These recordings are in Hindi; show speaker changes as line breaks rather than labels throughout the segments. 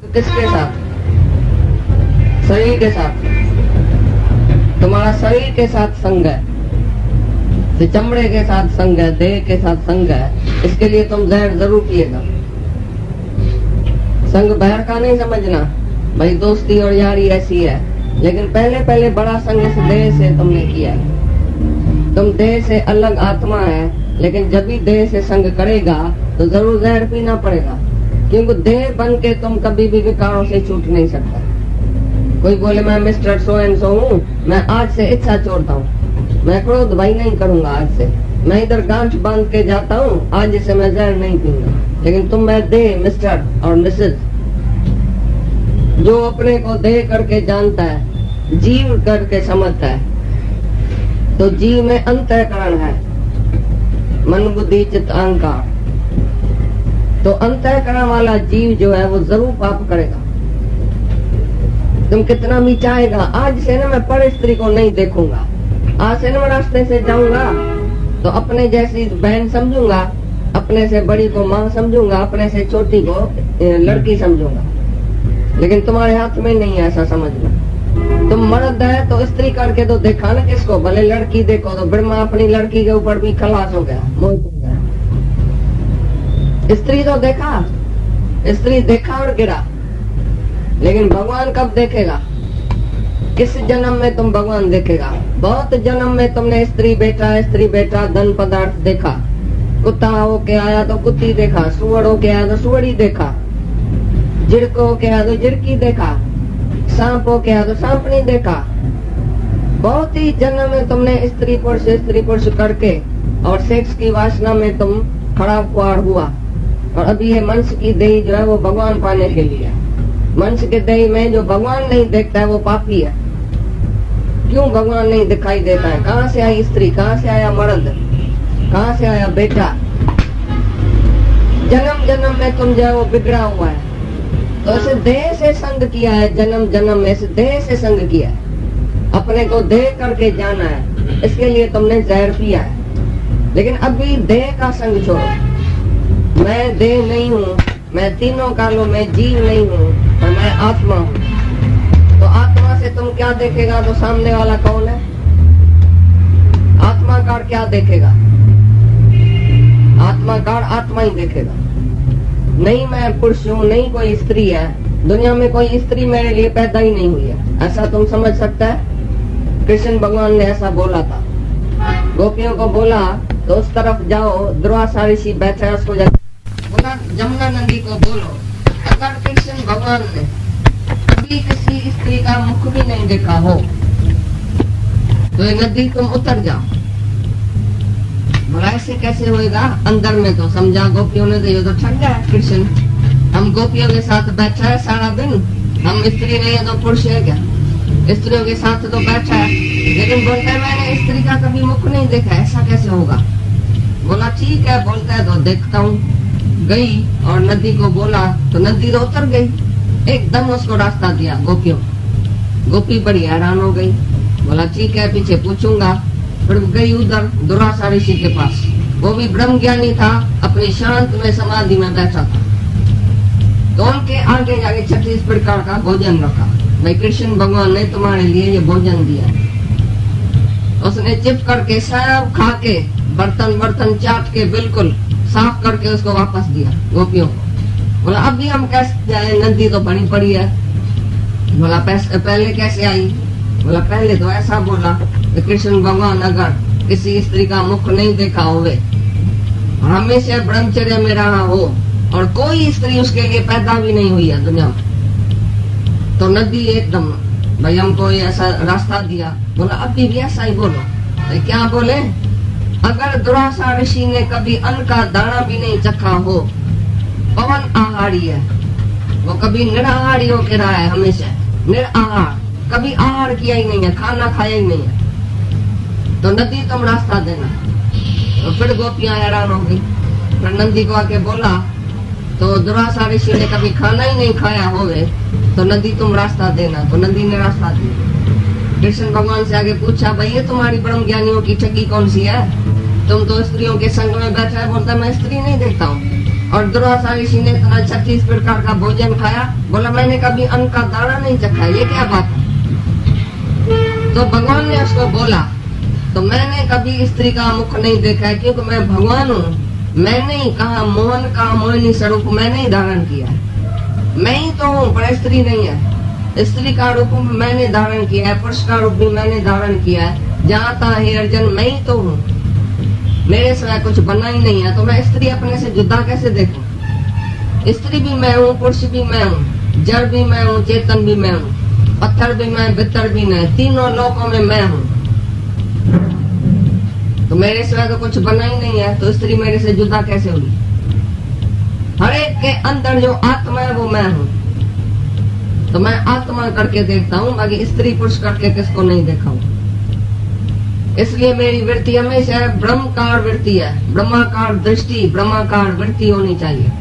किसके साथ? शरीर के साथ। तुम्हारा शरीर के साथ संग है, चमड़े के साथ संग है, देह के साथ संग है, इसके लिए तुम जहर जरूर पिएगा। संग बहर का नहीं समझना भाई, दोस्ती और यारी ऐसी है, लेकिन पहले पहले बड़ा संग इस देह से तुमने किया है। तुम देह से अलग आत्मा है, लेकिन जब भी देह से संग करेगा तो जरूर जहर पीना पड़ेगा, क्योंकि देह बन के तुम कभी भी विकारों से छूट नहीं सकता। कोई बोले मैं मिस्टर सो एंड सो हूँ, मैं आज से इच्छा छोड़ता हूँ, मैं क्रोध भाई नहीं करूंगा, आज से मैं इधर गांठ बांध के जाता हूँ, आज से मैं जहर नहीं पीऊंगा। लेकिन तुम मैं देह मिस्टर और मिसेज, जो अपने को देह करके जानता है, जीव करके समझता है, तो जीव में अंतःकरण है, मन बुद्धि चित्त अहंकार। तो अंतःकरण वाला जीव जो है वो जरूर पाप करेगा। तुम कितना भी चाहेगा, आज से ना मैं पर स्त्री को नहीं देखूंगा, आज से ना मैं रास्ते से जाऊंगा तो अपने जैसी बहन समझूंगा, अपने से बड़ी को माँ समझूंगा, अपने से छोटी को लड़की समझूंगा। लेकिन तुम्हारे हाथ में नहीं है ऐसा समझना। तुम मर्द है तो स्त्री करके तो देखा ना किसको, भले लड़की देखो तो ब्रह्मा अपनी लड़की के ऊपर भी खलास हो गया, मोहित हो गया। स्त्री तो देखा, स्त्री देखा और गिरा, लेकिन भगवान कब देखेगा? किस जन्म में तुम भगवान देखेगा? बहुत जन्म में तुमने स्त्री बेटा धन पदार्थ देखा, कुत्ता होके आया तो कुत्ती देखा, सुअर होके आया तो सुअरी देखा, झिड़क होके आया तो झिड़की देखा, सांप होके आया तो सांपनी देखा। बहुत ही जन्म में तुमने स्त्री पुरुष करके और सेक्स की वासना में तुम खराब खुआर हुआ, और अभी ये मनुष्य की देही जो है वो भगवान पाने के लिए। मनुष्य के देही में जो भगवान नहीं देखता है वो पापी है। क्यों भगवान नहीं दिखाई देता है? कहाँ से आई स्त्री, कहाँ से आया मर्द, कहाँ से आया बेटा? जन्म जन्म में तुम जो है वो बिगड़ा हुआ है, तो इसे देह से संग किया है, जन्म जन्म में इसे देह से संग किया है, अपने को देह करके जाना है, इसके लिए तुमने जहर पिया है। लेकिन अभी देह का संग छोड़ो। मैं देह नहीं हूँ, मैं तीनों कालों में जीव नहीं हूँ, और मैं आत्मा हूँ। तो आत्मा से तुम क्या देखेगा? तो सामने वाला कौन है? आत्माकार क्या देखेगा? आत्माकार आत्मा ही देखेगा। नहीं मैं पुरुष हूँ, नहीं कोई स्त्री है, दुनिया में कोई स्त्री मेरे लिए पैदा ही नहीं हुई है, ऐसा तुम समझ सकता है? कृष्ण भगवान ने ऐसा बोला था, गोपियों को बोला तो उस तरफ जाओ, दुर्वासा ऋषि बैठा है, उसको बोला जमुना नदी को बोलो, अगर कृष्ण भगवान ने कभी किसी स्त्री का मुख भी नहीं देखा हो तो ये नदी तुम उतर जाओ। बोला ऐसे कैसे होएगा? अंदर में तो समझा गोपियों ने, तो ये तो ठग गया कृष्ण, हम गोपियों के साथ बैठा है सारा दिन, हम स्त्री नहीं है तो पुरुष है क्या? स्त्रियों के साथ तो बैठा है, लेकिन बोलता है मैंने स्त्री का कभी मुख नहीं देखा, ऐसा कैसे होगा? बोला ठीक है, बोलता है तो देखता हूँ। गई और नदी को बोला तो नदी तो उतर गई, एकदम उसको रास्ता दिया गोपियों। गोपी बड़ी हैरान हो गई, बोला ठीक है पीछे पूछूंगा। फिर गई उधर दुर्वासा ऋषि के पास, वो भी ब्रह्म ज्ञानी था, अपनी शांत में समाधि में बैठा था। तो उनके आगे जाके 36 प्रकार का भोजन रखा, भाई कृष्ण भगवान ने तुम्हारे लिए ये भोजन दिया। उसने चिप करके सब खा के बर्तन चाट के बिल्कुल साफ करके उसको वापस दिया गोपियों को। बोला अभी हम कैसे जाए, नदी तो बनी पड़ी है। बोला पहले कैसे आई? बोला पहले तो ऐसा बोला कि कृष्ण भगवान अगर किसी स्त्री का मुख नहीं देखा होवे, हमेशा ब्रह्मचर्य में रहा हो और कोई स्त्री उसके लिए पैदा भी नहीं हुई है दुनिया में, तो नदी एकदम भाई हमको ऐसा रास्ता दिया। बोला अभी भी ऐसा ही बोलो। तो क्या बोले? अगर दुर्वासा ऋषि ने कभी अन्न का दाना भी नहीं चखा हो, पवन आहारी है, वो कभी निराहारी होके रहा है, हमेशा निराहार, कभी आहार किया ही नहीं है, खाना खाया ही नहीं है, तो नदी तुम रास्ता देना। तो फिर गोपियां हैरान हो गई। फिर नदी को आके बोला तो दुर्वासा ऋषि ने कभी खाना ही नहीं खाया होवे, तो नदी तुम रास्ता देना। तो नदी ने रास्ता दिया। कृष्ण भगवान से आगे पूछा भाई ये तुम्हारी ब्रह्म ज्ञानियों की ठगी कौन सी है? तुम तो स्त्रियों के संग में बैठा है, बोलता मैं स्त्री नहीं देखता हूँ, और दुर्वासा ऋषि ने इतना 36 प्रकार का भोजन खाया, बोला मैंने कभी अन्न का दाना नहीं चखा, ये क्या बात है? तो भगवान ने उसको बोला, तो मैंने कभी स्त्री का मुख नहीं देखा है, क्योंकि मैं भगवान हूँ। मैंने ही कहा मोहन का मोहिनी स्वरूप मैंने ही धारण किया है, मैं ही तो हूँ, पर स्त्री नहीं है। स्त्री का रूप मैंने धारण किया है, पुरुष का रूप भी मैंने धारण किया है। जहाँ था हे अर्जुन, मैं ही तो हूँ, मेरे सिवाय कुछ बना ही नहीं है, तो मैं स्त्री अपने से जुदा कैसे देखूं? स्त्री भी मैं हूँ, पुरुष भी मैं हूँ, जड़ भी मैं हूँ, चेतन भी मैं हूँ, पत्थर भी मैं, भीतर भी मैं, तीनों लोकों में मैं हूँ। तो मेरे सिवाय तो कुछ बना ही नहीं है, तो स्त्री मेरे से जुदा कैसे हुई? हर एक के अंदर जो आत्मा है वो मैं हूँ, तो मैं आत्मा करके देखता हूँ, बाकी स्त्री पुरुष करके किसको नहीं देखा हूँ। इसलिए मेरी वृत्ति हमेशा ब्रह्मकार वृत्ति है, ब्रह्माकार दृष्टि, ब्रह्माकार वृत्ति होनी चाहिए।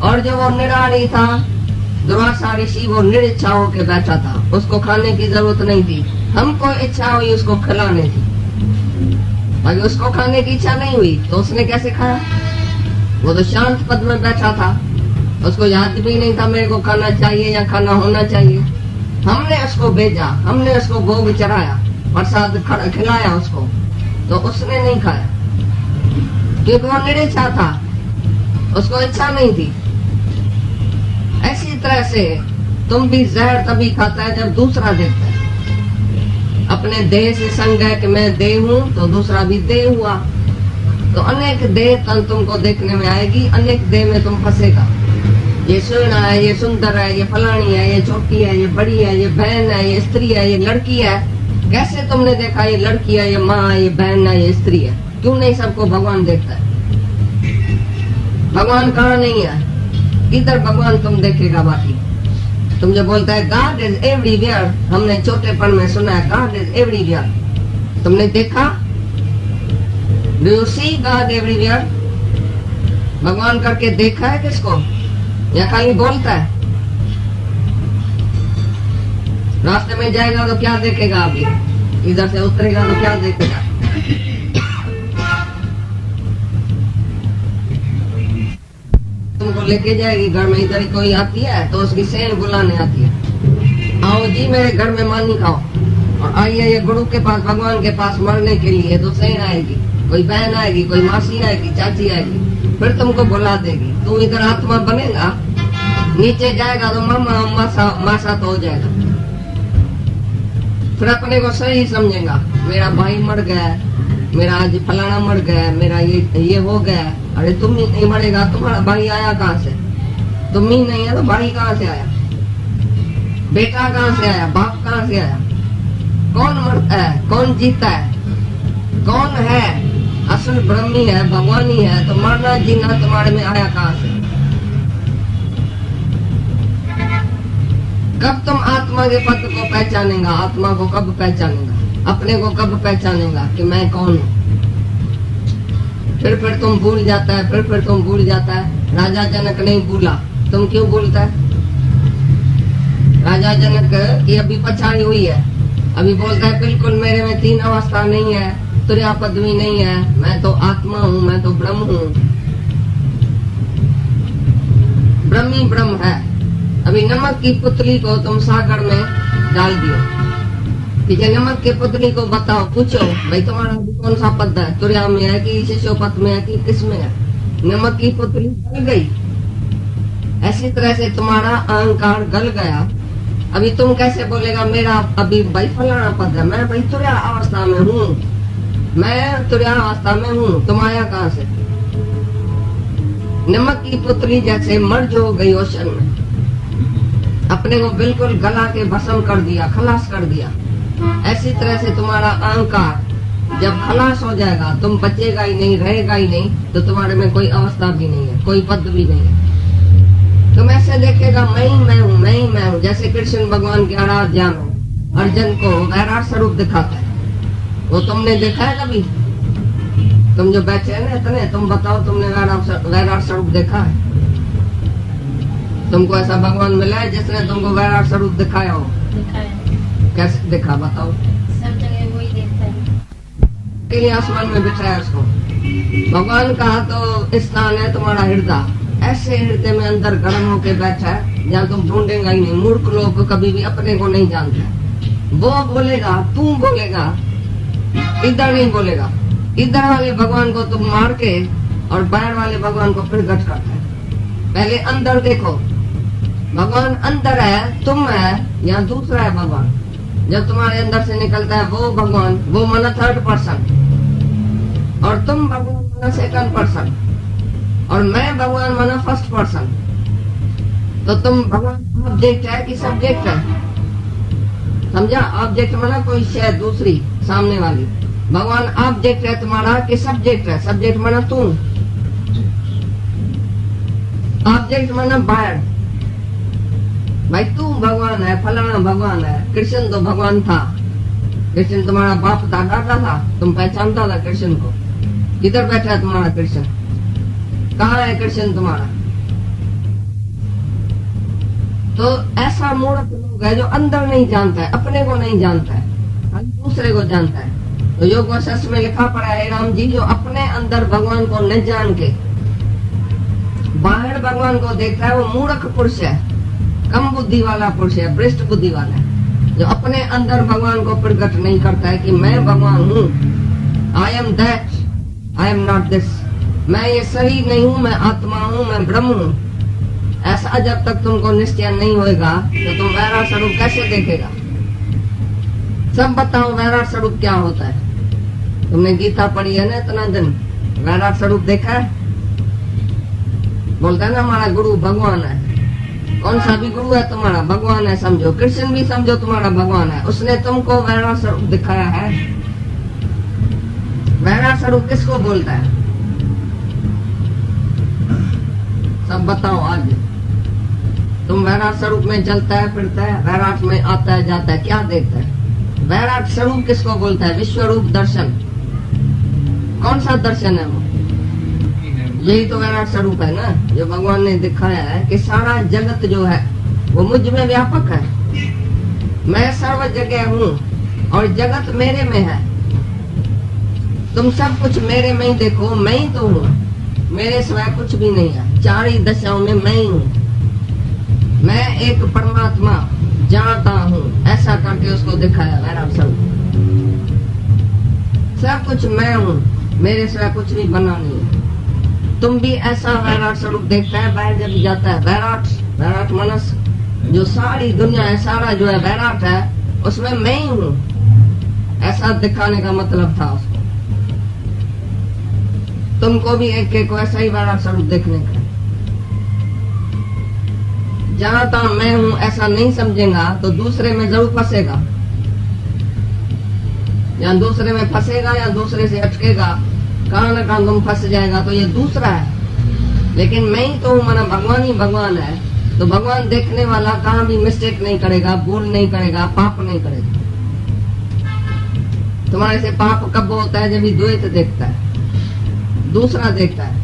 और जो वो निराली था दुर्वासा ऋषि, वो निरिच्छा होके बैठा था, उसको खाने की जरूरत नहीं थी। हमको इच्छा हुई उसको खिलाने की, बाकी उसको खाने की इच्छा नहीं हुई, तो उसने कैसे खाया? वो तो शांत पद में बैठा था, उसको याद भी नहीं था मेरे को खाना चाहिए या खाना होना चाहिए। हमने उसको भेजा, हमने उसको भोग चढ़ाया, प्रसाद खिलाया उसको, तो उसने नहीं खाया, क्योंकि वो निरिच्छा था, उसको इच्छा नहीं थी। ऐसी तरह से तुम भी जहर तभी खाता है जब दूसरा देखता है। अपने देह से संग है कि मैं देह हूँ, तो दूसरा भी देह हुआ, तो अनेक देह तन तुमको देखने में आएगी, अनेक देह में तुम फंसेगा। ये सोना है, ये सुंदर है, ये फलानी है, ये छोटी है, ये बड़ी है, ये बहन है, ये स्त्री है, ये लड़की है। कैसे तुमने देखा ये लड़की है, ये माँ है, ये बहन है, ये स्त्री है? क्यों नहीं सबको भगवान देखता है? भगवान कहाँ नहीं है? इधर भगवान तुम देखेगा। बाकी तुम जो बोलता है गॉड इज एवरीवेयर, हमने छोटेपन में सुना है गॉड इज एवरीवेयर। तुमने देखा? Do you see God everywhere? भगवान करके देखा है किसको, या खाली बोलता है? रास्ते में जाएगा तो क्या देखेगा? अभी इधर से उतरेगा तो क्या देखेगा? तुमको लेके जाएगी घर में, इधर कोई आती है तो उसकी सेन बुलाने आती है, आओ जी मेरे घर में मानी खाओ, और आइए ये गुरु के पास, भगवान के पास मरने के लिए, तो सेन आएगी, कोई बहन आएगी, कोई मासी आएगी, चाची आएगी, फिर तुमको बुला देगी। तू इधर आत्मा बनेगा, नीचे जाएगा तो मामा मासा तो हो जाएगा। फिर अपने को सही समझेगा, मेरा भाई मर गया, मेरा आज फलाना मर गया, मेरा ये हो गया। अरे तुम ही नहीं मरेगा, तुम्हारा भाई आया कहाँ से? तुम ही नहीं है तो भाई कहाँ से आया? बेटा कहाँ से आया? बाप कहाँ से आया? कौन मरता है, कौन जीता है, कौन है? असल ब्रह्मी है, भगवान ही है, तो मरना जीना तुम्हारे में आया कहाँ से? कब तुम आत्मा के पद को पहचानेगा? आत्मा को कब पहचानेगा? अपने को कब पहचानेगा कि मैं कौन हूँ? फिर तुम भूल जाता है, फिर तुम भूल जाता है। राजा जनक नहीं भूला, तुम क्यों भूलता है? राजा जनक की अभी पछाड़ी हुई है, अभी बोलता है बिल्कुल मेरे में 3 अवस्था नहीं है, तुरया पदवी नहीं है, मैं तो आत्मा हूँ, मैं तो ब्रह्म हूँ। ब्रह्मी ब्रह्म है। अभी नमक की पुतली को तुम सागर में डाल दियो, ठीक है? नमक की पुतली को बताओ, पूछो भाई तुम्हारा कौन सा पद है, तुरया में है कि शिशोपत में है कि किस में है? नमक की पुतली गल गई। ऐसी तरह से तुम्हारा अहंकार गल गया। अभी तुम कैसे बोलेगा मेरा अभी भाई फलाना पद है, मैं भाई तुरया अवस्था में हूँ, मैं तुरया अवस्था में हूँ। तुम आया कहाँ से? नमक की पुतली जैसे मर्ज हो गई ओशन में, अपने को बिल्कुल गला के भस्म कर दिया, खलास कर दिया। ऐसी तरह से तुम्हारा अहंकार जब खलास हो जाएगा, तुम बचेगा ही नहीं, रहेगा ही नहीं, तो तुम्हारे में कोई अवस्था भी नहीं है, कोई पद भी नहीं है। तुम ऐसे देखेगा मैं ही मैं हूँ, मैं ही मैं हूँ। जैसे कृष्ण भगवान के आराध्या में अर्जुन को वैराट स्वरूप दिखाता है, वो तुमने देखा है कभी? तुम जो बैठे हैं ना इतने, तुम बताओ तुमने वैराट स्वरूप देखा है? तुमको ऐसा भगवान मिला है जिसने तुमको वैराट स्वरूप दिखाया हो? कैसे देखा बताओ?
सब जगह वही देखता है।
आसमान में बिठाया उसको, भगवान का तो स्थान है तुम्हारा हृदय। ऐसे हृदय में अंदर गर्म होके बैठा है जहाँ तुम ढूंढेगा ही नहीं। मूर्ख लोग कभी भी अपने को नहीं जानते। वो बोलेगा, तू बोलेगा, इधर नहीं बोलेगा। इधर वाले भगवान को तुम मार के और बाहर वाले भगवान को प्रकट करता है। पहले अंदर देखो, भगवान अंदर है, तुम है या दूसरा है भगवान। जब तुम्हारे अंदर से निकलता है वो भगवान, वो माना थर्ड पर्सन, और तुम भगवान माना सेकंड पर्सन, और मैं भगवान माना फर्स्ट पर्सन। तो तुम भगवान ऑब्जेक्ट है कि सब्जेक्ट है? समझा? ऑब्जेक्ट माना कोई शय दूसरी सामने वाली। भगवान ऑब्जेक्ट है तुम्हारा कि सब्जेक्ट है? सब्जेक्ट माना तू, ऑब्जेक्ट माना बाहर। भाई तू भगवान है, फलाना भगवान है। कृष्ण तो भगवान था। कृष्ण तुम्हारा बाप दादा था, तुम पहचानता था कृष्ण को। किधर बैठा है तुम्हारा कृष्ण? कहाँ है कृष्ण तुम्हारा? तो ऐसा मूर्ख लोग है जो अंदर नहीं जानता है, अपने को नहीं जानता है, दूसरे को जानता है। तो योग वशिष्ठ में लिखा पड़ा है, राम जी जो अपने अंदर भगवान को न जान के बाहर भगवान को देखता है वो मूर्ख पुरुष है, कम बुद्धि वाला पुरुष है, भ्रष्ट बुद्धि वाला है। जो अपने अंदर भगवान को प्रकट नहीं करता है कि मैं भगवान हूँ, I am that, I am not this, मैं ये शरीर नहीं हूँ, मैं आत्मा हूँ, मैं ब्रह्म हूँ। ऐसा जब तक तुमको निश्चय नहीं होगा तो तुम वैराट स्वरूप कैसे देखेगा? सब बताओ वैराट स्वरूप क्या होता है? तुमने गीता पढ़ी है ना इतना दिन, वैराट स्वरूप देखा है? बोलता है ना हमारा गुरु भगवान है। कौन सा भी गुरु है तुम्हारा भगवान है, समझो। कृष्ण भी समझो तुम्हारा भगवान है। उसने तुमको वैराट स्वरूप दिखाया है। वैराट स्वरूप किसको बोलता है? सब बताओ आज। तुम वैराट स्वरूप में चलता है फिरता है, वैराट में आता है जाता है, क्या देखता है? वैराट स्वरूप किसको बोलता है? विश्व रूप दर्शन। कौन सा दर्शन है वो? यही तो वैराट स्वरूप है ना, जो भगवान ने दिखाया है कि सारा जगत जो है वो मुझ में व्यापक है। मैं सर्व जगह हूँ और जगत मेरे में है। तुम सब कुछ मेरे में ही देखो, मैं ही तो हूँ, मेरे सिवाय कुछ भी नहीं है। चार ही दशाओं में मैं ही हूँ। मैं एक परमात्मा जानता हूँ, ऐसा करके उसको दिखाया वैराट स्वरूप। सब कुछ मैं हूँ, मेरे सिवाय कुछ भी बना नहीं है। तुम भी ऐसा वैराट स्वरूप देखता है बाहर जब जाता है। वैराट मनस जो सारी दुनिया है, सारा जो है वैराट है, उसमें मैं ही हूँ, ऐसा दिखाने का मतलब था उसको। तुमको भी एक को ऐसा ही वैराट स्वरूप देखने का। जहां तक मैं हूँ ऐसा नहीं समझेगा तो दूसरे में जरूर फंसेगा, या दूसरे में फंसेगा या दूसरे से अटकेगा, कहाँ न कहाँ तुम फंस जाएगा। तो ये दूसरा है, लेकिन मैं ही तो हूँ, माना भगवान ही भगवान है। तो भगवान देखने वाला कहाँ भी मिस्टेक नहीं करेगा, भूल नहीं करेगा, पाप नहीं करेगा। तुम्हारे से पाप कब होता है? जब भी द्वैत देखता है, दूसरा देखता है।